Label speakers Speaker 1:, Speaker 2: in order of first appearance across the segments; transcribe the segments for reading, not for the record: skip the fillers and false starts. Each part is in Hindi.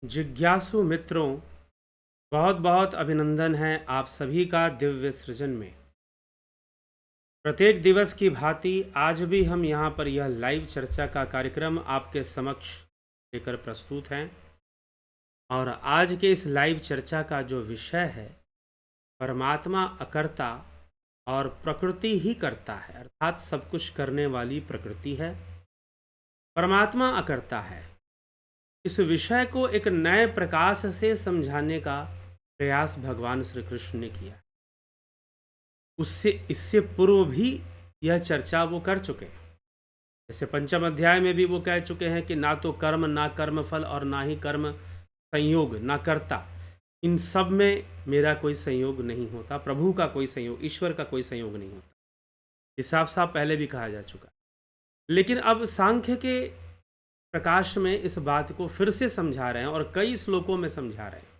Speaker 1: जिज्ञासु मित्रों, बहुत बहुत अभिनंदन है आप सभी का दिव्य सृजन में। प्रत्येक दिवस की भांति आज भी हम यहाँ पर यह लाइव चर्चा का कार्यक्रम आपके समक्ष लेकर प्रस्तुत हैं। और आज के इस लाइव चर्चा का जो विषय है, परमात्मा अकर्ता और प्रकृति ही करता है, अर्थात सब कुछ करने वाली प्रकृति है, परमात्मा अकर्ता है। इस विषय को एक नए प्रकाश से समझाने का प्रयास भगवान श्री कृष्ण ने किया। उससे इससे पूर्व भी यह चर्चा वो कर चुके हैं। जैसे पंचम अध्याय में भी वो कह चुके हैं कि ना तो कर्म, ना कर्म फल और ना ही कर्म संयोग, ना कर्ता, इन सब में मेरा कोई संयोग नहीं होता, प्रभु का कोई संयोग, ईश्वर का कोई संयोग नहीं होता। ये साफ साफ पहले भी कहा जा चुका। लेकिन अब सांख्य के प्रकाश में इस बात को फिर से समझा रहे हैं और कई श्लोकों में समझा रहे हैं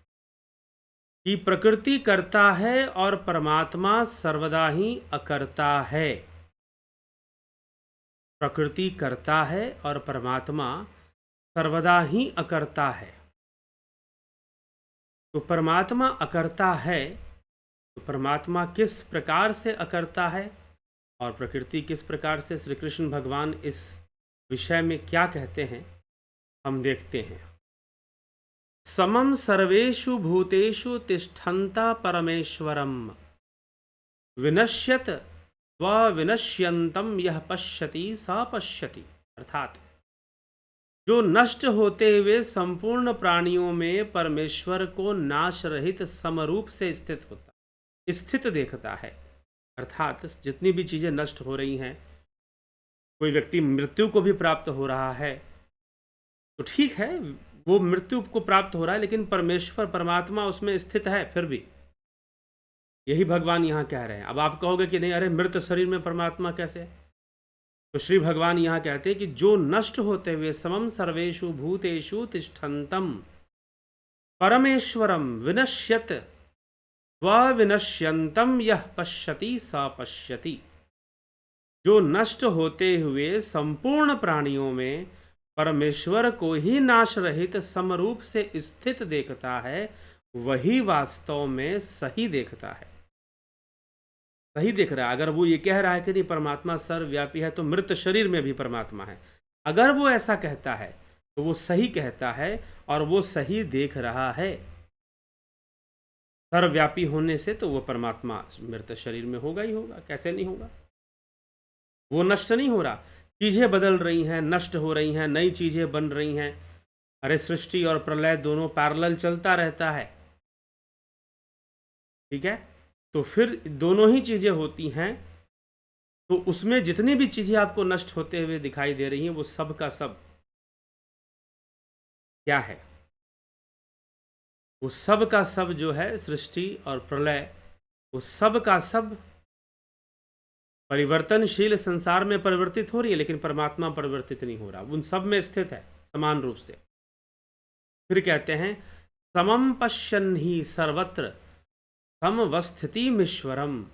Speaker 1: कि प्रकृति करता है और परमात्मा सर्वदा ही अकर्ता है। प्रकृति करता है और परमात्मा सर्वदा ही अकर्ता है। तो परमात्मा अकर्ता है, तो परमात्मा किस प्रकार से अकर्ता है और प्रकृति किस प्रकार से, श्री कृष्ण भगवान इस विषय में क्या कहते हैं हम देखते हैं। समम सर्वेषु भूतेषु तिष्ठन्ता परमेश्वरम विनश्यत विनश्यंतम यह पश्यति स पश्यति। अर्थात जो नष्ट होते हुए संपूर्ण प्राणियों में परमेश्वर को नाश रहित समरूप से स्थित देखता है। अर्थात जितनी भी चीजें नष्ट हो रही हैं, कोई व्यक्ति मृत्यु को भी प्राप्त हो रहा है तो ठीक है, वो मृत्यु को प्राप्त हो रहा है, लेकिन परमेश्वर परमात्मा उसमें स्थित है फिर भी। यही भगवान यहाँ कह रहे हैं। अब आप कहोगे कि नहीं, अरे मृत शरीर में परमात्मा कैसे? तो श्री भगवान यहाँ कहते हैं कि जो नष्ट होते हुए समम सर्वेषु भूतेषु तिष्ठन्तम परमेश्वरम विनश्यत विनश्यंतम यह पश्यति स पश्यति। जो नष्ट होते हुए संपूर्ण प्राणियों में परमेश्वर को ही नाश रहित समरूप से स्थित देखता है, वही वास्तव में सही देखता है, सही देख रहा है। अगर वो ये कह रहा है कि नहीं परमात्मा सर्वव्यापी है, तो मृत शरीर में भी परमात्मा है, अगर वो ऐसा कहता है तो वो सही कहता है और वो सही देख रहा है। सर्वव्यापी होने से तो वो परमात्मा मृत शरीर में होगा ही होगा, कैसे नहीं होगा? वो नष्ट नहीं हो रहा, चीजें बदल रही हैं, नष्ट हो रही हैं, नई चीजें बन रही हैं। अरे सृष्टि और प्रलय दोनों पैरेलल चलता रहता है, ठीक है? तो फिर दोनों ही चीजें होती हैं, तो उसमें जितनी भी चीजें आपको नष्ट होते हुए दिखाई दे रही हैं, वो सब का सब क्या है? वो सब का सब जो है सृष्टि और प्रलय, वो सब का सब परिवर्तनशील संसार में परिवर्तित हो रही है, लेकिन परमात्मा परिवर्तित नहीं हो रहा, उन सब में स्थित है समान रूप से। फिर कहते हैं समम पश्यन् ही सर्वत्र समवस्थितिमीश्वरम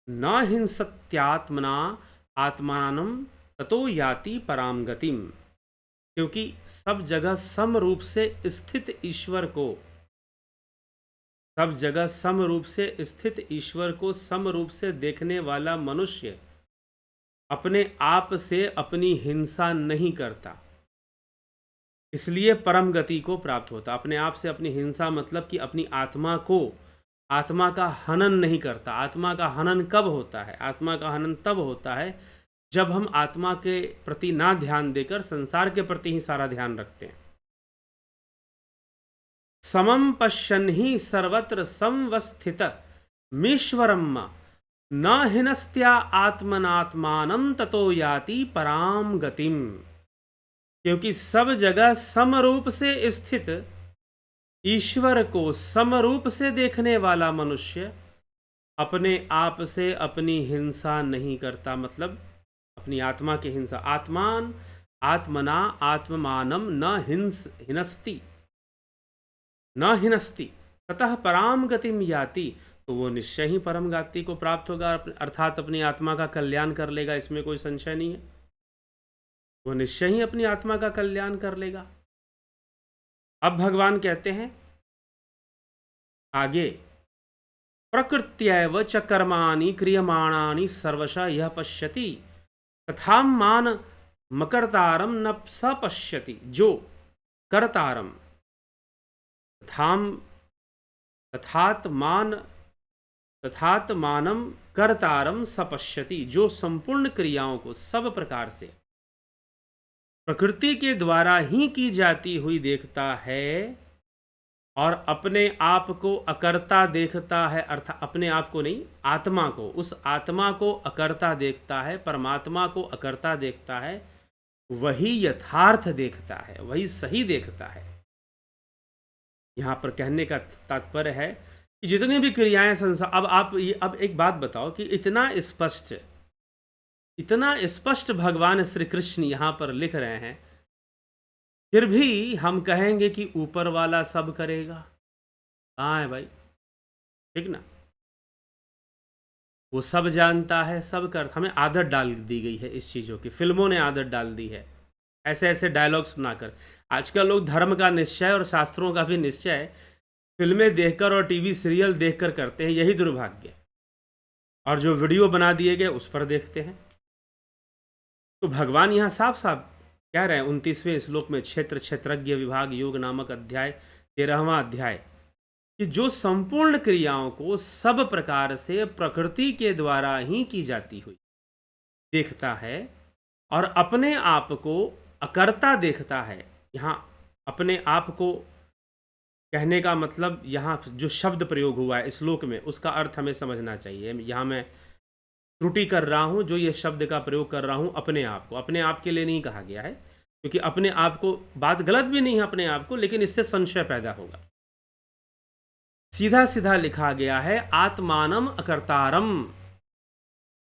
Speaker 1: न हिंसत्यात्मना आत्मानं ततो याति पराम गतिम। क्योंकि सब जगह सम रूप से स्थित ईश्वर को, सब जगह सम रूप से स्थित ईश्वर को सम रूप से देखने वाला मनुष्य अपने आप से अपनी हिंसा नहीं करता, इसलिए परम गति को प्राप्त होता। अपने आप से अपनी हिंसा मतलब कि अपनी आत्मा को, आत्मा का हनन नहीं करता। आत्मा का हनन कब होता है? आत्मा का हनन तब होता है जब हम आत्मा के प्रति ना ध्यान देकर संसार के प्रति ही सारा ध्यान रखते हैं। समम पश्यन् ही सर्वत्र संवस्थित मीश्वरम न हिनस्त्या आत्मनात्मानं ततो याति पराम गतिम। क्योंकि सब जगह समरूप से स्थित ईश्वर को समरूप से देखने वाला मनुष्य अपने आप से अपनी हिंसा नहीं करता, मतलब अपनी आत्मा की हिंसा। आत्मान आत्मना आत्ममानम न हिनस्ति न हिनस्ति ततः पराम गतिम याति। तो वो निश्चय ही परम गति को प्राप्त होगा, अर्थात अपनी आत्मा का कल्याण कर लेगा, इसमें कोई संशय नहीं है। वो निश्चय ही अपनी आत्मा का कल्याण कर लेगा। अब भगवान कहते हैं आगे, प्रकृत्यैव च कर्माणि क्रियमाणानि सर्वशः यः पश्यति तथा मान मकर्तारम न स पश्यति। जो कर्तारम तथाम तथात्मान तथात्मानम कर्तारम स पश्यति, जो संपूर्ण क्रियाओं को सब प्रकार से प्रकृति के द्वारा ही की जाती हुई देखता है और अपने आप को अकर्ता देखता है, अर्थात अपने आप को नहीं, आत्मा को, उस आत्मा को अकर्ता देखता है, परमात्मा को अकर्ता देखता है, वही यथार्थ देखता है, वही सही देखता है। यहां पर कहने का तात्पर्य है कि जितनी भी क्रियाएं संसार, अब एक बात बताओ कि इतना स्पष्ट भगवान श्री कृष्ण यहां पर लिख रहे हैं, फिर भी हम कहेंगे कि ऊपर वाला सब करेगा। कहाँ है भाई? ठीक ना, वो सब जानता है, सब कर, हमें आदत डाल दी गई है इस चीज़ों की, फिल्मों ने आदत डाल दी है ऐसे ऐसे डायलॉग सुनाकर। आजकल लोग धर्म का निश्चय और शास्त्रों का भी निश्चय फिल्में देखकर और टीवी सीरियल देखकर करते हैं, यही दुर्भाग्य। और जो वीडियो बना दिए गए उस पर देखते हैं। तो भगवान यहाँ साफ साफ कह रहे हैं 29वें श्लोक में, क्षेत्रज्ञ विभाग योग नामक अध्याय 13वां अध्याय, कि जो संपूर्ण क्रियाओं को सब प्रकार से प्रकृति के द्वारा ही की जाती हुई देखता है और अपने आप को अकर्ता देखता है। यहाँ अपने आप को कहने का मतलब, यहाँ जो शब्द प्रयोग हुआ है श्लोक में, उसका अर्थ हमें समझना चाहिए। यहाँ मैं त्रुटि कर रहा हूँ, जो ये शब्द का प्रयोग कर रहा हूँ अपने आप को, अपने आप के लिए नहीं कहा गया है, क्योंकि अपने आप को, बात गलत भी नहीं है अपने आप को, लेकिन इससे संशय पैदा होगा। सीधा सीधा लिखा गया है आत्मानम अकर्तारम,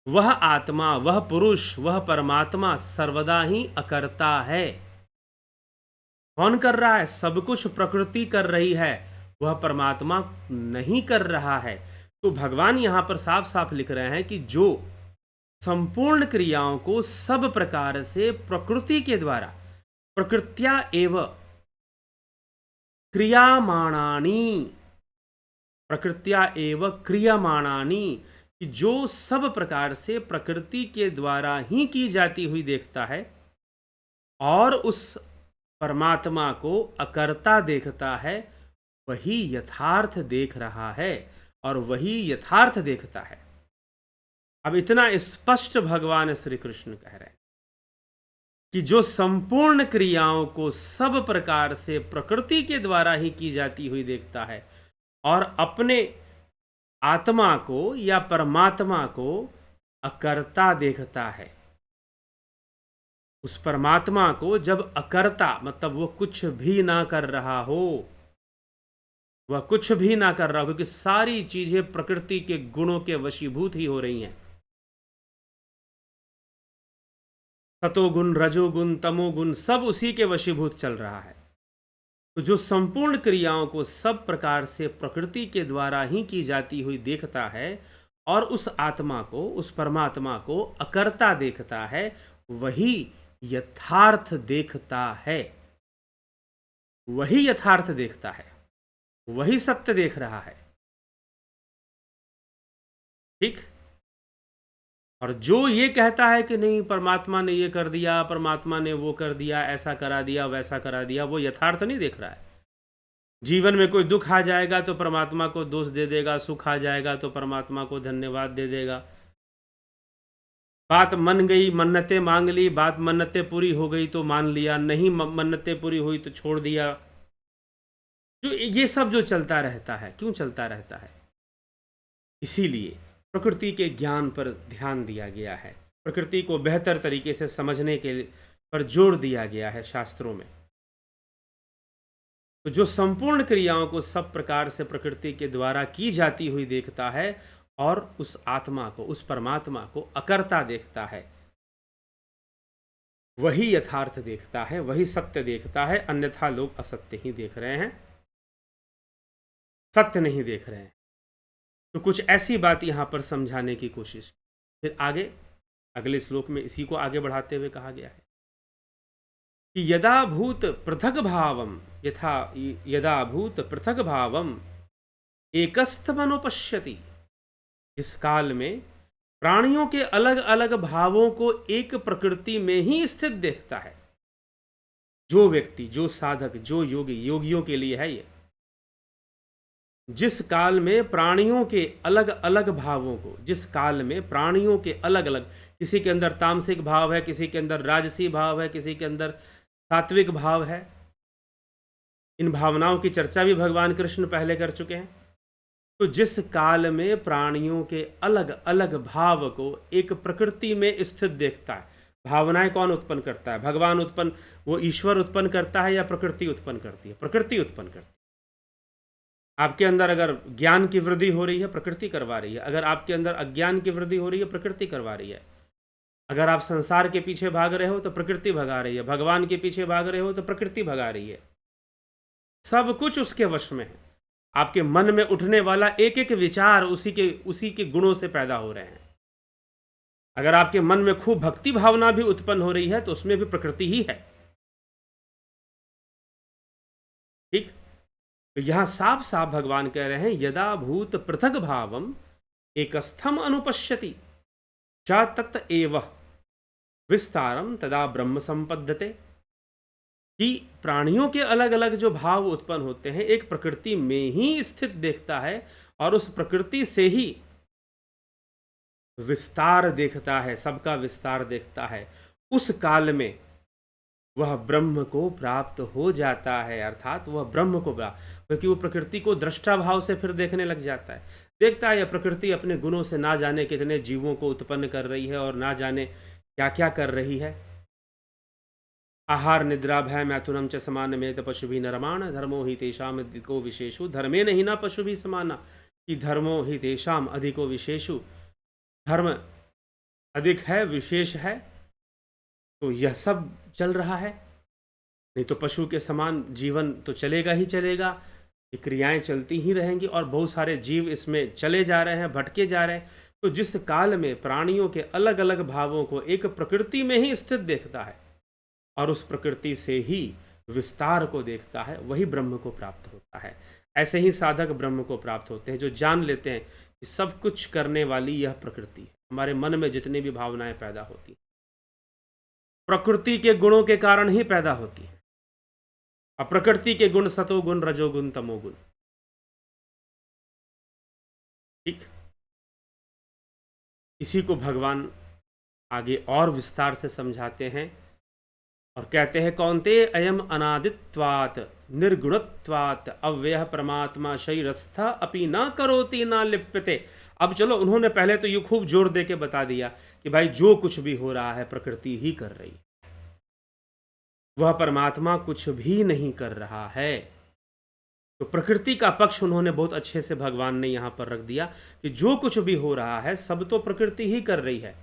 Speaker 1: वह आत्मा, वह पुरुष, वह परमात्मा सर्वदा ही अकर्ता है। कौन कर रहा है? सब कुछ प्रकृति कर रही है, वह परमात्मा नहीं कर रहा है। तो भगवान यहां पर साफ साफ लिख रहे हैं कि जो संपूर्ण क्रियाओं को सब प्रकार से प्रकृति के द्वारा, प्रकृत्या एव क्रियामाणानि, प्रकृत्या एव क्रियामाणानि, कि जो सब प्रकार से प्रकृति के द्वारा ही की जाती हुई देखता है और उस परमात्मा को अकर्ता देखता है, वही यथार्थ देख रहा है और वही यथार्थ देखता है। अब इतना स्पष्ट भगवान श्री कृष्ण कह रहे हैं कि जो संपूर्ण क्रियाओं को सब प्रकार से प्रकृति के द्वारा ही की जाती हुई देखता है और अपने आत्मा को या परमात्मा को अकर्ता देखता है। उस परमात्मा को जब अकर्ता, मतलब वो कुछ भी ना कर रहा हो, वह कुछ भी ना कर रहा हो, क्योंकि सारी चीजें प्रकृति के गुणों के वशीभूत ही हो रही हैं। सतोगुण, रजोगुण, तमोगुण सब उसी के वशीभूत चल रहा है। तो जो संपूर्ण क्रियाओं को सब प्रकार से प्रकृति के द्वारा ही की जाती हुई देखता है और उस आत्मा को, उस परमात्मा को अकर्ता देखता है, वही यथार्थ देखता है, वही यथार्थ देखता है, वही सत्य देख रहा है। ठीक। और जो ये कहता है कि नहीं परमात्मा ने ये कर दिया, परमात्मा ने वो कर दिया, ऐसा करा दिया, वैसा करा दिया, वो यथार्थ नहीं देख रहा है। जीवन में कोई दुख आ जाएगा तो परमात्मा को दोष दे देगा, सुख आ जाएगा तो परमात्मा को धन्यवाद दे देगा। बात मन गई, मन्नतें मांग ली, बात मन्नतें पूरी हो गई तो मान लिया, नहीं मन्नतें पूरी हुई तो छोड़ दिया। जो ये सब जो चलता रहता है, क्यों चलता रहता है? इसीलिए प्रकृति के ज्ञान पर ध्यान दिया गया है, प्रकृति को बेहतर तरीके से समझने के पर जोर दिया गया है शास्त्रों में। तो जो संपूर्ण क्रियाओं को सब प्रकार से प्रकृति के द्वारा की जाती हुई देखता है और उस आत्मा को, उस परमात्मा को अकर्ता देखता है, वही यथार्थ देखता है, वही सत्य देखता है। अन्यथा लोग असत्य ही देख रहे हैं, सत्य नहीं देख रहे हैं। तो कुछ ऐसी बात यहां पर समझाने की कोशिश। फिर आगे अगले श्लोक में इसी को आगे बढ़ाते हुए कहा गया है, कि यदा भूत पृथक भावम यथा यदा भूत पृथक भावम एकस्थमनुपश्यति। जिस काल में प्राणियों के अलग अलग भावों को एक प्रकृति में ही स्थित देखता है, जो व्यक्ति, जो साधक, जो योगी, योगियों के लिए है ये, जिस काल में प्राणियों के अलग अलग भावों को, जिस काल में प्राणियों के अलग अलग, किसी के अंदर तामसिक भाव है, किसी के अंदर राजसी भाव है, किसी के अंदर सात्विक भाव है, इन भावनाओं की चर्चा भी भगवान कृष्ण पहले कर चुके हैं। तो जिस काल में प्राणियों के अलग अलग भाव को एक प्रकृति में स्थित देखता है, भावनाएं कौन उत्पन्न करता है? भगवान उत्पन्न, वो ईश्वर उत्पन्न करता है या प्रकृति उत्पन्न करती है? प्रकृति उत्पन्न करती है। आपके अंदर अगर ज्ञान की वृद्धि हो रही है, प्रकृति करवा रही है। अगर आपके अंदर अज्ञान की वृद्धि हो रही है, प्रकृति करवा रही है। अगर आप संसार के पीछे भाग रहे हो तो प्रकृति भगा रही है, भगवान के पीछे भाग रहे हो तो प्रकृति भगा रही है। सब कुछ उसके वश में है। आपके मन में उठने वाला एक एक विचार उसी के गुणों से पैदा हो रहे हैं। अगर आपके मन में खूब भक्ति भावना भी उत्पन्न हो रही है तो उसमें भी प्रकृति ही है। ठीक, तो यहां साफ साफ भगवान कह रहे हैं यदा भूत पृथक भावम एकस्थम अनुपश्यति च तत् एव विस्तारम तदा ब्रह्म संपद्यते। कि प्राणियों के अलग अलग जो भाव उत्पन्न होते हैं एक प्रकृति में ही स्थित देखता है और उस प्रकृति से ही विस्तार देखता है, सबका विस्तार देखता है। उस काल में वह ब्रह्म को प्राप्त हो जाता है, अर्थात वह ब्रह्म को प्राप्त, क्योंकि वो प्रकृति को दृष्टा भाव से फिर देखने लग जाता है। देखता है यह प्रकृति अपने गुणों से ना जाने कितने जीवों को उत्पन्न कर रही है और ना जाने क्या क्या कर रही है। आहार निद्रा भय मैथुनम च समान में पशु भी नरमाण धर्मो ही तेषाम अधिको विशेषु धर्मे नहीं ना पशु भी समाना। कि धर्मो ही तेषाम अधिको विशेषु, धर्म अधिक है, विशेष है, तो यह सब चल रहा है। नहीं तो पशु के समान जीवन तो चलेगा ही चलेगा, ये क्रियाएं चलती ही रहेंगी और बहुत सारे जीव इसमें चले जा रहे हैं, भटके जा रहे हैं। तो जिस काल में प्राणियों के अलग अलग भावों को एक प्रकृति में ही स्थित देखता है और उस प्रकृति से ही विस्तार को देखता है, वही ब्रह्म को प्राप्त होता है। ऐसे ही साधक ब्रह्म को प्राप्त होते हैं जो जान लेते हैं कि सब कुछ करने वाली यह प्रकृति है। हमारे मन में जितनी भी भावनाएं पैदा होती हैं प्रकृति के गुणों के कारण ही पैदा होती है। और प्रकृति के गुण सतोगुण, रजोगुण, तमोगुण। ठीक, इसी को भगवान आगे और विस्तार से समझाते हैं और कहते हैं कौन्तेय अयम अनादित्वात् निर्गुणत्वात् अव्ययः परमात्मा शरीरस्थ अपि न करोति न लिप्यते। अब चलो, उन्होंने पहले तो ये खूब जोर दे के बता दिया कि भाई जो कुछ भी हो रहा है प्रकृति ही कर रही है, वह परमात्मा कुछ भी नहीं कर रहा है। तो प्रकृति का पक्ष उन्होंने बहुत अच्छे से भगवान ने यहाँ पर रख दिया कि जो कुछ भी हो रहा है सब तो प्रकृति ही कर रही है,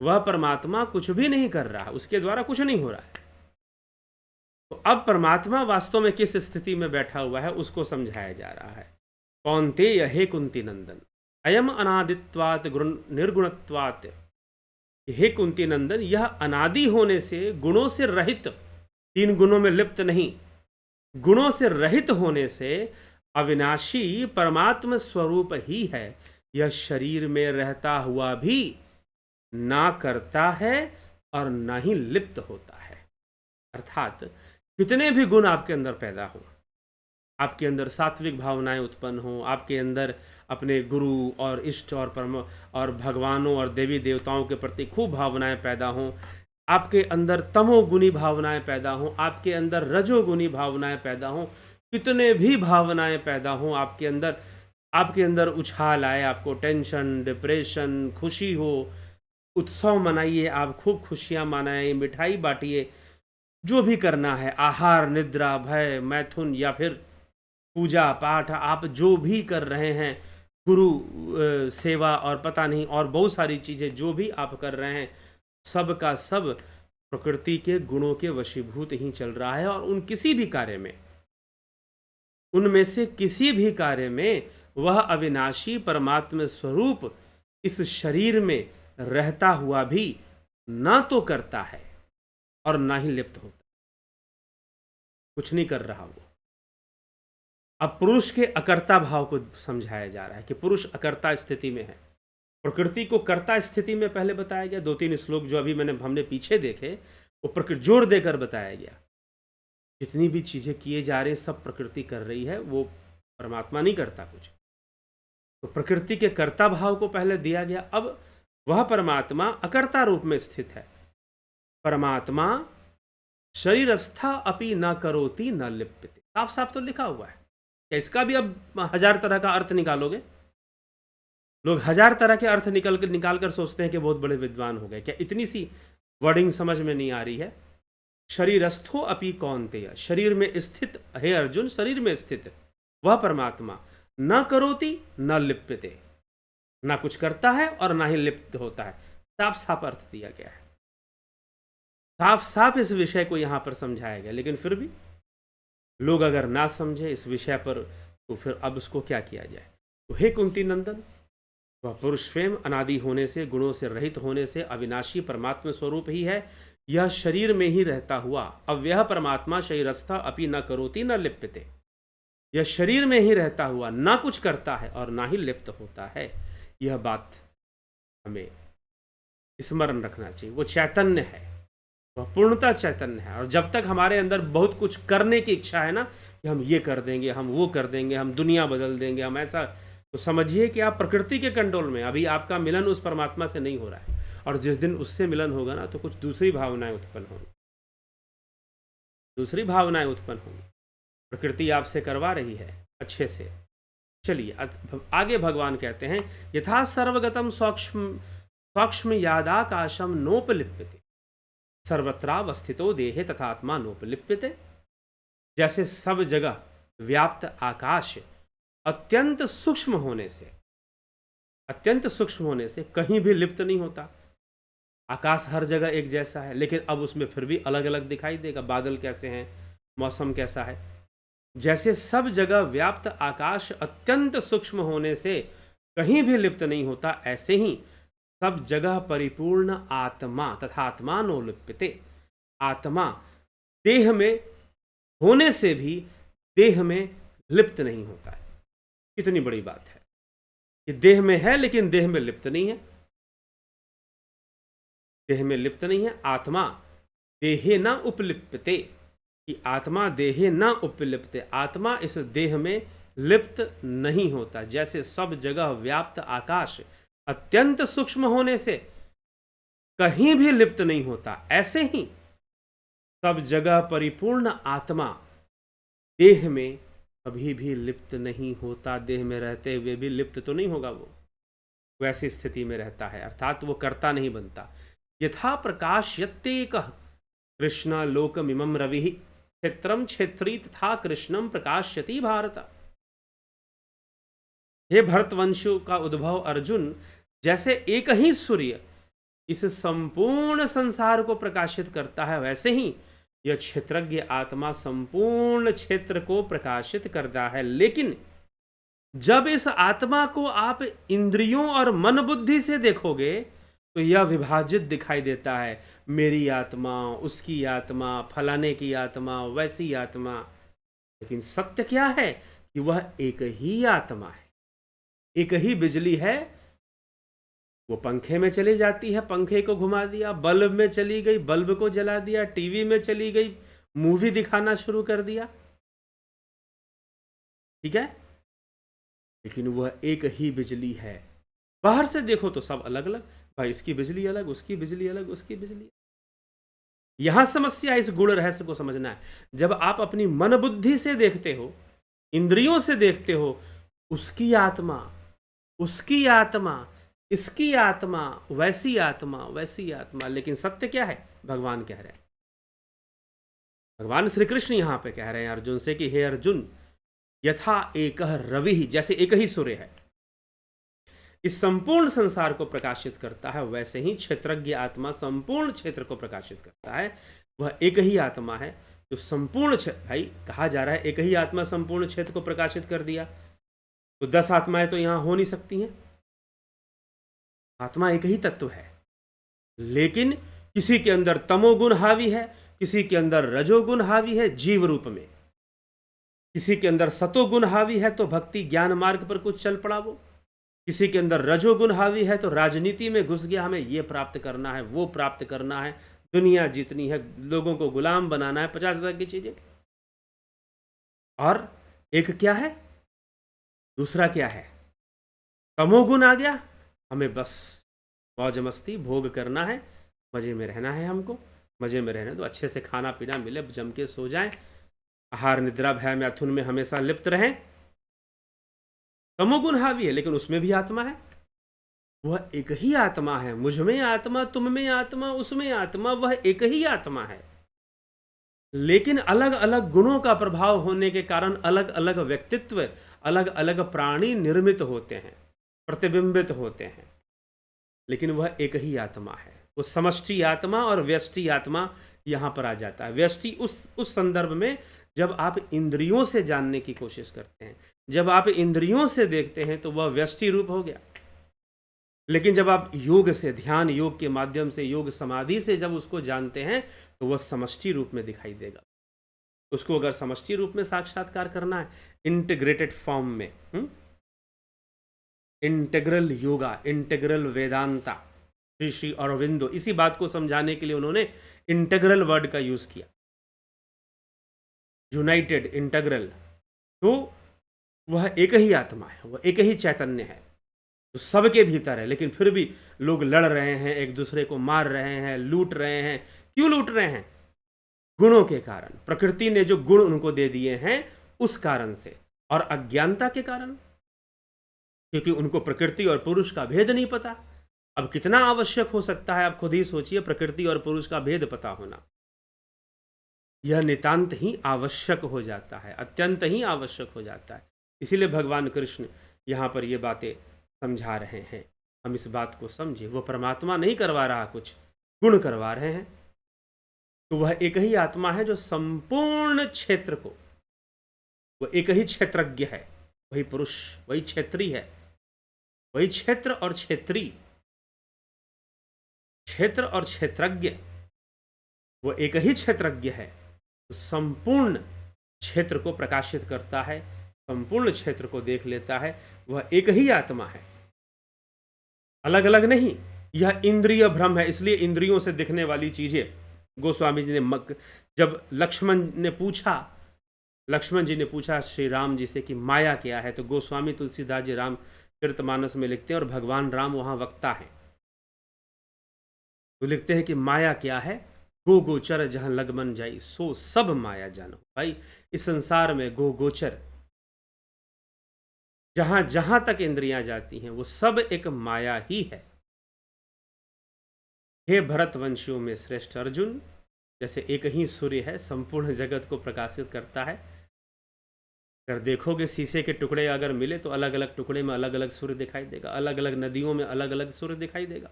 Speaker 1: वह परमात्मा कुछ भी नहीं कर रहा, उसके द्वारा कुछ नहीं हो रहा है। तो अब परमात्मा वास्तव में किस स्थिति में बैठा हुआ है उसको समझाया जा रहा है। कौन्तेय हे कुंती नंदन, अयम अनादित्वात् निर्गुणत्वात्, हे कुंती नंदन, यह अनादि होने से, गुणों से रहित, तीन गुणों में लिप्त नहीं, गुणों से रहित होने से अविनाशी परमात्म स्वरूप ही है। यह शरीर में रहता हुआ भी ना करता है और ना ही लिप्त होता है। अर्थात कितने भी गुण आपके अंदर पैदा हो, आपके अंदर सात्विक भावनाएं उत्पन्न हो, आपके अंदर अपने गुरु और इष्ट और परम और भगवानों और देवी देवताओं के प्रति खूब भावनाएं पैदा हों, आपके अंदर तमोगुणी भावनाएं पैदा हों, आपके अंदर रजोगुणी भावनाएं पैदा हों, कितने भी भावनाएं पैदा हों आपके अंदर उछाल आए, आपको टेंशन, डिप्रेशन, खुशी हो, उत्सव मनाइए, आप खूब खुशियां मनाइए, मिठाई बांटिए, जो भी करना है, आहार निद्रा भय मैथुन या फिर पूजा पाठ, आप जो भी कर रहे हैं, गुरु सेवा और पता नहीं और बहुत सारी चीज़ें जो भी आप कर रहे हैं, सब का सब प्रकृति के गुणों के वशीभूत ही चल रहा है। और उनमें से किसी भी कार्य में वह अविनाशी परमात्मा स्वरूप इस शरीर में रहता हुआ भी ना तो करता है और ना ही लिप्त होता। कुछ नहीं कर रहा वो। अब पुरुष के अकर्ता भाव को समझाया जा रहा है कि पुरुष अकर्ता स्थिति में है। प्रकृति को कर्ता स्थिति में पहले बताया गया, 2-3 श्लोक जो अभी हमने पीछे देखे वो प्रकृति जोर देकर बताया गया। जितनी भी चीजें किए जा रहे हैं सब प्रकृति कर रही है, वो परमात्मा नहीं करता कुछ। तो प्रकृति के कर्ता भाव को पहले दिया गया। अब वह परमात्मा अकर्ता रूप में स्थित है। परमात्मा शरीरस्था अपि न करोति न लिप्यते, साफ साफ तो लिखा हुआ है। क्या इसका भी अब 1000 तरह का अर्थ निकालोगे? लोग 1000 तरह के अर्थ निकाल कर सोचते हैं कि बहुत बड़े विद्वान हो गए। क्या इतनी सी वर्डिंग समझ में नहीं आ रही है? शरीरस्थो अपि कौन्तेय, शरीर में स्थित हे अर्जुन, शरीर में स्थित वह परमात्मा न करोति न लिप्यते, ना कुछ करता है और ना ही लिप्त होता है। साफ साफ अर्थ दिया गया है, साफ साफ इस विषय को यहां पर समझाया गया। लेकिन फिर भी लोग अगर ना समझे इस विषय पर तो फिर अब उसको क्या किया जाए? तो हे कुंती नंदन, वह पुरुष स्वयं अनादि होने से, गुणों से रहित होने से अविनाशी परमात्मा स्वरूप ही है। यह शरीर में ही रहता हुआ अव्यय परमात्मा शरीरस्था अपि न करोति न लिप्यते, यह शरीर में ही रहता हुआ ना कुछ करता है और ना ही लिप्त होता है। यह बात हमें स्मरण रखना चाहिए। वो चैतन्य है, वह पूर्णता चैतन्य है। और जब तक हमारे अंदर बहुत कुछ करने की इच्छा है ना, कि हम ये कर देंगे, हम वो कर देंगे, हम दुनिया बदल देंगे, हम ऐसा, तो समझिए कि आप प्रकृति के कंट्रोल में। अभी आपका मिलन उस परमात्मा से नहीं हो रहा है, और जिस दिन उससे मिलन होगा ना तो कुछ दूसरी भावनाएं उत्पन्न होंगी, दूसरी भावनाएं उत्पन्न होंगी। प्रकृति आपसे करवा रही है अच्छे से। चलिए आगे भगवान कहते हैं, यथा सर्वगतम सूक्ष्म यादाकाशम नोपलिप्यते सर्वत्रावस्थितो देहे तथात्मा नोपलिप्यते। जैसे सब जगह व्याप्त आकाश अत्यंत सूक्ष्म होने से कहीं भी लिप्त नहीं होता। आकाश हर जगह एक जैसा है, लेकिन अब उसमें फिर भी अलग अलग दिखाई देगा। बादल कैसे हैं, मौसम कैसा है। जैसे सब जगह व्याप्त आकाश अत्यंत सूक्ष्म होने से कहीं भी लिप्त नहीं होता, ऐसे ही सब जगह परिपूर्ण आत्मा तथा आत्मा नो लिप्यते, आत्मा देह में होने से भी देह में लिप्त नहीं होता है। कितनी बड़ी बात है कि देह में है लेकिन देह में लिप्त नहीं है, देह में लिप्त नहीं है। आत्मा देहे न उपलिप्यते, कि आत्मा देहे न उपलिप्यते, आत्मा इस देह में लिप्त नहीं होता। जैसे सब जगह व्याप्त आकाश अत्यंत सूक्ष्म होने से कहीं भी लिप्त नहीं होता, ऐसे ही सब जगह परिपूर्ण आत्मा देह में कभी भी लिप्त नहीं होता। देह में रहते हुए भी लिप्त तो नहीं होगा, वो वैसी स्थिति में रहता है, अर्थात वो कर्ता नहीं बनता। यथा प्रकाशयते कृष्ण लोकमिमं रवि क्षेत्रम क्षेत्री तथा कृष्णम प्रकाशयति भारत। हे भरतवंशों का उद्भव अर्जुन, जैसे एक ही सूर्य इस संपूर्ण संसार को प्रकाशित करता है, वैसे ही यह क्षेत्रज्ञ आत्मा संपूर्ण क्षेत्र को प्रकाशित करता है। लेकिन जब इस आत्मा को आप इंद्रियों और मन बुद्धि से देखोगे तो यह विभाजित दिखाई देता है। मेरी आत्मा, उसकी आत्मा, फलाने की आत्मा, वैसी आत्मा। लेकिन सत्य क्या है कि वह एक ही आत्मा है, एक ही बिजली है। वो पंखे में चली जाती है, पंखे को घुमा दिया, बल्ब में चली गई, बल्ब को जला दिया, टीवी में चली गई, मूवी दिखाना शुरू कर दिया, ठीक है। लेकिन वह एक ही बिजली है। बाहर से देखो तो सब अलग अलग, भाई इसकी बिजली अलग, उसकी बिजली अलग, उसकी बिजली। यहां समस्या इस गुण रहस्य को समझना है। जब आप अपनी मन बुद्धि से देखते हो, इंद्रियों से देखते हो, उसकी आत्मा, उसकी आत्मा, इसकी आत्मा, वैसी आत्मा, वैसी आत्मा। लेकिन सत्य क्या है? भगवान कह रहे हैं, भगवान श्री कृष्ण यहां पे कह रहे हैं अर्जुन से कि हे अर्जुन, यथा एक रवि, जैसे एक ही सूर्य है इस संपूर्ण संसार को प्रकाशित करता है, वैसे ही क्षेत्रज्ञ आत्मा संपूर्ण क्षेत्र को प्रकाशित करता है। वह एक ही आत्मा है जो संपूर्ण क्षेत्र, भाई कहा जा रहा है एक ही आत्मा संपूर्ण क्षेत्र को प्रकाशित कर दिया, तो 10 आत्माएं तो यहां हो नहीं सकती हैं। आत्मा एक ही तत्व है, लेकिन किसी के अंदर तमोगुण हावी है, किसी के अंदर रजोगुण हावी है जीव रूप में, किसी के अंदर सतोगुण हावी है तो भक्ति ज्ञान मार्ग पर कुछ चल पड़ा वो, किसी के अंदर रजोगुण हावी है तो राजनीति में घुस गया, हमें ये प्राप्त करना है, वो प्राप्त करना है, दुनिया जीतनी है, लोगों को गुलाम बनाना है, 50,000 की चीजें। और एक क्या है, दूसरा क्या है, तमोगुण आ गया, हमें बस मौज मस्ती भोग करना है, मजे में रहना है, हमको मजे में रहना तो अच्छे से खाना पीना मिले, जम के सो जाएं, आहार निद्रा भय मैथुन में हमेशा लिप्त रहें। तमोगुण हावी है लेकिन उसमें भी आत्मा है, वह एक ही आत्मा है, मुझ में आत्मा, तुम में आत्मा, उसमें आत्मा, वह एक ही आत्मा है। लेकिन अलग अलग गुणों का प्रभाव होने के कारण अलग अलग व्यक्तित्व, अलग अलग प्राणी निर्मित होते हैं, प्रतिबिंबित होते हैं, लेकिन वह एक ही आत्मा है। वो समष्टि आत्मा और व्यष्टि आत्मा यहां पर आ जाता है। व्यष्टि उस संदर्भ में जब आप इंद्रियों से जानने की कोशिश करते हैं, जब आप इंद्रियों से देखते हैं तो वह व्यष्टि रूप हो गया। लेकिन जब आप योग से, ध्यान योग के माध्यम से, योग समाधि से जब उसको जानते हैं तो वह समष्टि रूप में दिखाई देगा। उसको अगर समष्टि रूप में साक्षात्कार करना है, इंटीग्रेटेड फॉर्म में, इंटेग्रल योगा, इंटेग्रल वेदांता, श्री श्री अरविंदो इसी बात को समझाने के लिए उन्होंने इंटेग्रल वर्ड का यूज किया, यूनाइटेड, इंटेग्रल। तो वह एक ही आत्मा है, वह एक ही चैतन्य है जो सबके भीतर है, लेकिन फिर भी लोग लड़ रहे हैं, एक दूसरे को मार रहे हैं, लूट रहे हैं। क्यों लूट रहे हैं? गुणों के कारण, प्रकृति ने जो गुण उनको दे दिए हैं उस कारण से, और अज्ञानता के कारण, क्योंकि उनको प्रकृति और पुरुष का भेद नहीं पता। अब कितना आवश्यक हो सकता है, आप खुद ही सोचिए, प्रकृति और पुरुष का भेद पता होना। यह नितांत ही आवश्यक हो जाता है, अत्यंत ही आवश्यक हो जाता है। इसीलिए भगवान कृष्ण यहाँ पर ये बातें समझा रहे हैं, हम इस बात को समझे। वो परमात्मा नहीं करवा रहा, कुछ गुण करवा रहे हैं। तो वह एक ही आत्मा है जो संपूर्ण क्षेत्र को, वह एक ही क्षेत्रज्ञ है, वही पुरुष, वही क्षेत्री है, वही क्षेत्र और क्षेत्री, क्षेत्र और क्षेत्रज्ञ, वह एक ही क्षेत्रज्ञ है, तो संपूर्ण क्षेत्र को प्रकाशित करता है, संपूर्ण क्षेत्र को देख लेता है। वह एक ही आत्मा है, अलग अलग नहीं। यह इंद्रिय भ्रम है, इसलिए इंद्रियों से दिखने वाली चीजें, गोस्वामी जी ने जब लक्ष्मण जी ने पूछा श्री राम जी से कि माया क्या है, तो गोस्वामी तुलसीदास जी रामचरितमानस में लिखते हैं, और भगवान राम वहां वक्ता है, तो लिखते हैं कि माया क्या है, गो गोचर जहां लगमन जाई, सो सब माया जानो। भाई, इस संसार में गो गोचर, जहां जहां तक इंद्रियां जाती हैं वो सब एक माया ही है। हे भरतवंशियों में श्रेष्ठ अर्जुन, जैसे एक ही सूर्य है, संपूर्ण जगत को प्रकाशित करता है। अगर देखोगे शीशे के टुकड़े अगर मिले तो अलग अलग टुकड़े में अलग अलग सूर्य दिखाई देगा, अलग अलग नदियों में अलग अलग सूर्य दिखाई देगा,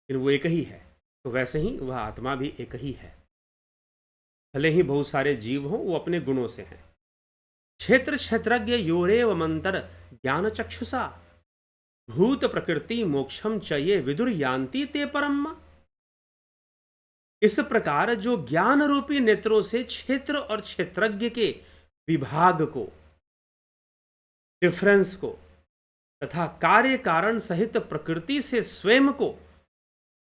Speaker 1: लेकिन वो एक ही है। तो वैसे ही वह आत्मा भी एक ही है, भले ही बहुत सारे जीव हों, वो अपने गुणों से हैं। क्षेत्र क्षेत्रज्ञ योरेव मंतर ज्ञान चक्षुषा, भूत प्रकृति मोक्षम चये विदुर यान्ति ते परम। इस प्रकार जो ज्ञान रूपी नेत्रों से क्षेत्र और क्षेत्रज्ञ के विभाग को, डिफरेंस को, तथा कार्य कारण सहित प्रकृति से स्वयं को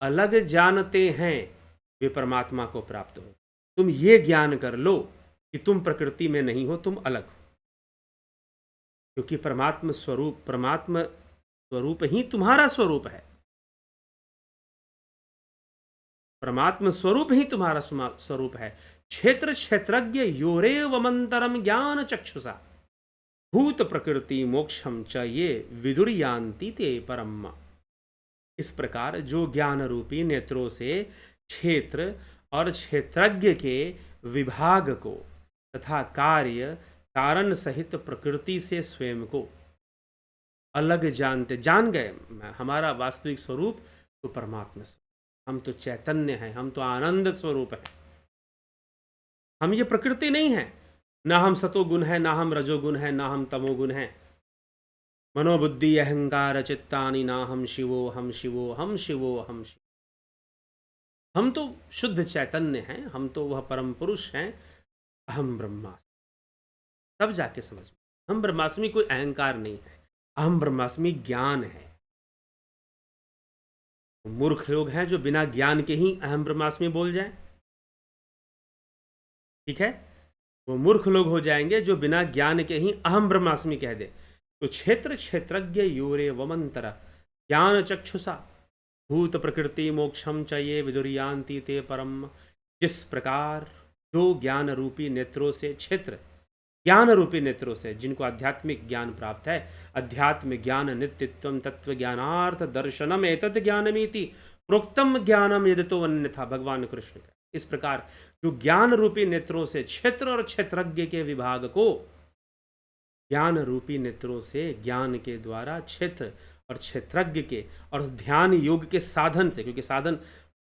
Speaker 1: अलग जानते हैं, वे परमात्मा को प्राप्त हो। तुम ये ज्ञान कर लो कि तुम प्रकृति में नहीं हो, तुम अलग हो, क्योंकि परमात्मा स्वरूप ही तुम्हारा स्वरूप है, परमात्मा स्वरूप ही तुम्हारा स्वरूप है। क्षेत्र क्षेत्रज्ञ योरेव मंतरम ज्ञान चक्षुषा, भूत प्रकृति मोक्षम च ये विदुर यान्ति ते परम। इस प्रकार जो ज्ञान रूपी नेत्रों से क्षेत्र और क्षेत्रज्ञ के विभाग को तथा कार्य कारण सहित प्रकृति से स्वयं को अलग जान गए, हमारा वास्तविक स्वरूप तो परमात्मा स्वरूप, हम तो चैतन्य हैं, हम तो आनंद स्वरूप हैं, हम ये प्रकृति नहीं है। ना हम सतोगुण है, ना हम रजोगुण है, ना हम तमोगुण है। मनोबुद्धि अहंकार चित्तानि ना हम शिवो हम शिवो हम शिवो हम शिवो। हम तो शुद्ध चैतन्य हैं, हम तो वह परम पुरुष हैं, अहम ब्रह्मास्मि। तब जाके समझ में, अहम ब्रह्मास्मि कोई अहंकार नहीं है, अहम ब्रह्मास्मि ज्ञान है। मूर्ख लोग हैं जो बिना ज्ञान के ही अहम ब्रह्मास्मि बोल जाएं, ठीक है। वो मूर्ख लोग हो जाएंगे जो बिना ज्ञान के ही अहम ब्रह्मास्मि कह दे। तो क्षेत्र क्षेत्रज्ञ यूरे वमंतर ज्ञान चक्षुषा भूत प्रकृति मोक्षम च ये विदुर्यान्ति ते परम। जिस प्रकार जो ज्ञान रूपी नेत्रों से, क्षेत्र ज्ञान रूपी नेत्रों से जिनको आध्यात्मिक ज्ञान प्राप्त है, अध्यात्म ज्ञान नित्यत्वम तत्व ज्ञानार्थ दर्शनम एतद ज्ञानमीति प्रोक्तम ज्ञानम यदतो अन्यथा, भगवान कृष्ण का। इस प्रकार जो ज्ञान रूपी नेत्रों से क्षेत्र और क्षेत्रज्ञ के विभाग को ज्ञान रूपी नेत्रों से ज्ञान के द्वारा क्षेत्र और क्षेत्रज्ञ के और ध्यान योग के साधन से, क्योंकि साधन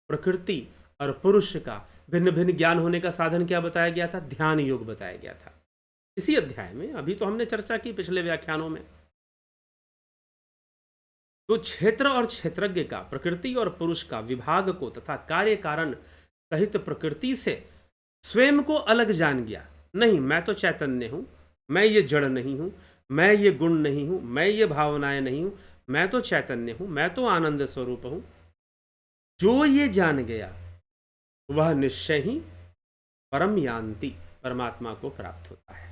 Speaker 1: प्रकृति और पुरुष का भिन्न भिन्न ज्ञान होने का साधन क्या बताया गया था? ध्यान योग बताया गया था इसी अध्याय में। अभी तो हमने चर्चा की पिछले व्याख्यानों में। तो क्षेत्र और क्षेत्रज्ञ का, प्रकृति और पुरुष का विभाग को तथा कार्य कारण सहित प्रकृति से स्वयं को अलग जान गया। नहीं, मैं तो चैतन्य हूं, मैं ये जड़ नहीं हूं, मैं ये गुण नहीं हूं, मैं ये भावनाएं नहीं हूं, मैं तो चैतन्य हूं, मैं तो आनंद स्वरूप हूं। जो ये जान गया वह निश्चय ही परम यान्ति, परमात्मा को प्राप्त होता है।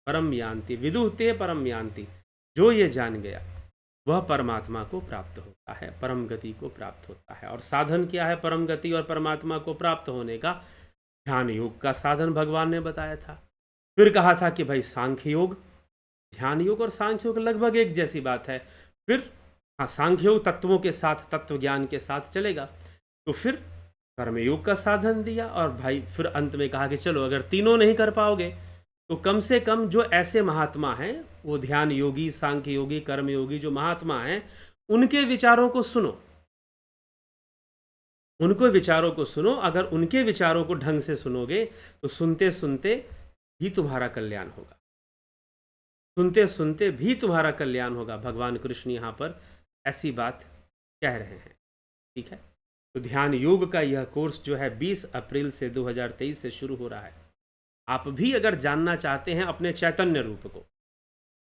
Speaker 1: परम यान्ति विदुहते परम यान्ति, जो ये जान गया वह परमात्मा को प्राप्त होता है, परम गति को प्राप्त होता है। और साधन क्या है परम गति और परमात्मा को प्राप्त होने का? ध्यान योग का साधन भगवान ने बताया था। फिर कहा था कि भाई सांख्य योग, ध्यान योग और सांख्य योग लगभग एक जैसी बात है। फिर हाँ, सांख्य योग तत्वों के साथ, तत्व ज्ञान के साथ चलेगा। तो फिर कर्मयोग का साधन दिया, और भाई फिर अंत में कहा कि चलो अगर तीनों नहीं कर पाओगे तो कम से कम जो ऐसे महात्मा हैं, वो ध्यान योगी, सांख्य योगी, कर्म योगी जो महात्मा हैं, उनके विचारों को सुनो, उनको विचारों को सुनो। अगर उनके विचारों को ढंग से सुनोगे तो सुनते सुनते भी तुम्हारा कल्याण होगा, सुनते सुनते भी तुम्हारा कल्याण होगा। भगवान कृष्ण यहाँ पर ऐसी बात कह रहे हैं, ठीक है। तो ध्यान योग का यह कोर्स जो है 20 अप्रैल से 2023 से शुरू हो रहा है। आप भी अगर जानना चाहते हैं अपने चैतन्य रूप को,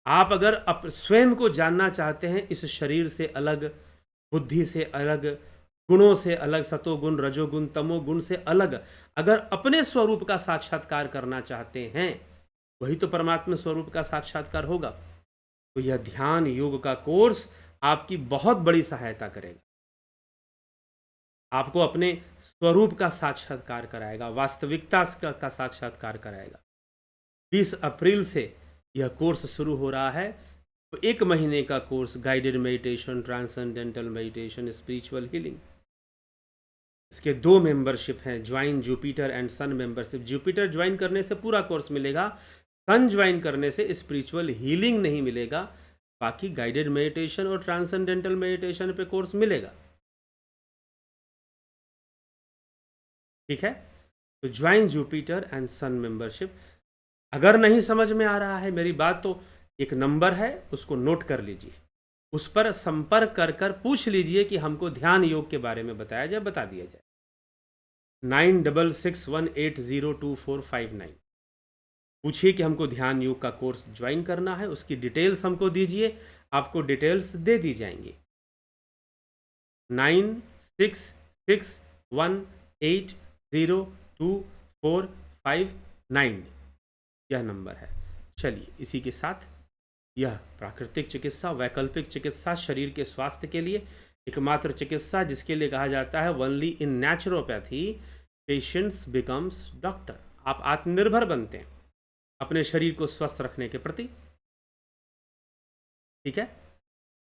Speaker 1: आप अगर स्वयं को जानना चाहते हैं इस शरीर से अलग, बुद्धि से अलग, गुणों से अलग, सतोगुण रजोगुण तमोगुण से अलग, अगर अपने स्वरूप का साक्षात्कार करना चाहते हैं, वही तो परमात्मा स्वरूप का साक्षात्कार होगा। तो यह ध्यान योग का कोर्स आपकी बहुत बड़ी सहायता करेगा, आपको अपने स्वरूप का साक्षात्कार कराएगा, वास्तविकता का साक्षात्कार कराएगा। 20 अप्रैल से यह कोर्स शुरू हो रहा है। तो 1 महीने का course, guided meditation, transcendental meditation, spiritual healing. इसके 2 मेंबरशिप हैं, join Jupiter and sun membership. Jupiter join करने से पूरा कोर्स मिलेगा, सन ज्वाइन करने से स्पिरिचुअल हीलिंग नहीं मिलेगा, बाकी गाइडेड मेडिटेशन और ट्रांसेंडेंटल मेडिटेशन पे कोर्स मिलेगा, ठीक है। तो join Jupiter and sun membership. अगर नहीं समझ में आ रहा है मेरी बात, तो एक नंबर है, उसको नोट कर लीजिए, उस पर संपर्क कर कर पूछ लीजिए कि हमको ध्यान योग के बारे में बताया जाए, बता दिया जाए। 9661802459 पूछिए कि हमको ध्यान योग का कोर्स ज्वाइन करना है, उसकी डिटेल्स हमको दीजिए, आपको डिटेल्स दे दी जाएंगी। 9661802459 यह नंबर है। चलिए, इसी के साथ यह प्राकृतिक चिकित्सा, वैकल्पिक चिकित्सा, शरीर के स्वास्थ्य के लिए एकमात्र चिकित्सा जिसके लिए कहा जाता है only in naturopathy patients becomes doctor. आप आत्मनिर्भर बनते हैं अपने शरीर को स्वस्थ रखने के प्रति, ठीक है।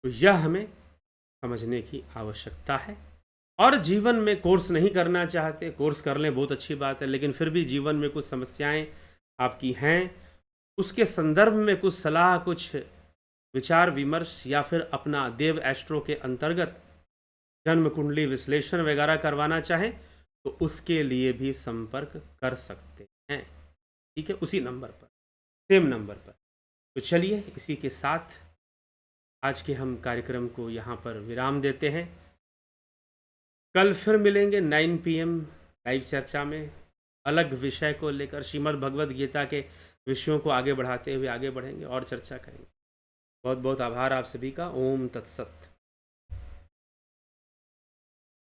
Speaker 1: तो यह हमें समझने की आवश्यकता है। और जीवन में कोर्स नहीं करना चाहते, कोर्स कर लें, बहुत अच्छी बात है, लेकिन फिर भी जीवन में कुछ समस्याएं आपकी हैं, उसके संदर्भ में कुछ सलाह, कुछ विचार विमर्श, या फिर अपना देव एस्ट्रो के अंतर्गत जन्म कुंडली विश्लेषण वगैरह करवाना चाहें तो उसके लिए भी संपर्क कर सकते हैं, ठीक है, उसी नंबर पर, सेम नंबर पर। तो चलिए, इसी के साथ आज के हम कार्यक्रम को यहाँ पर विराम देते हैं। कल फिर मिलेंगे 9 PM लाइव चर्चा में, अलग विषय को लेकर श्रीमद् भगवद गीता के विषयों को आगे बढ़ाते हुए आगे बढ़ेंगे और चर्चा करेंगे। बहुत बहुत आभार आप सभी का। ओम तत्सत।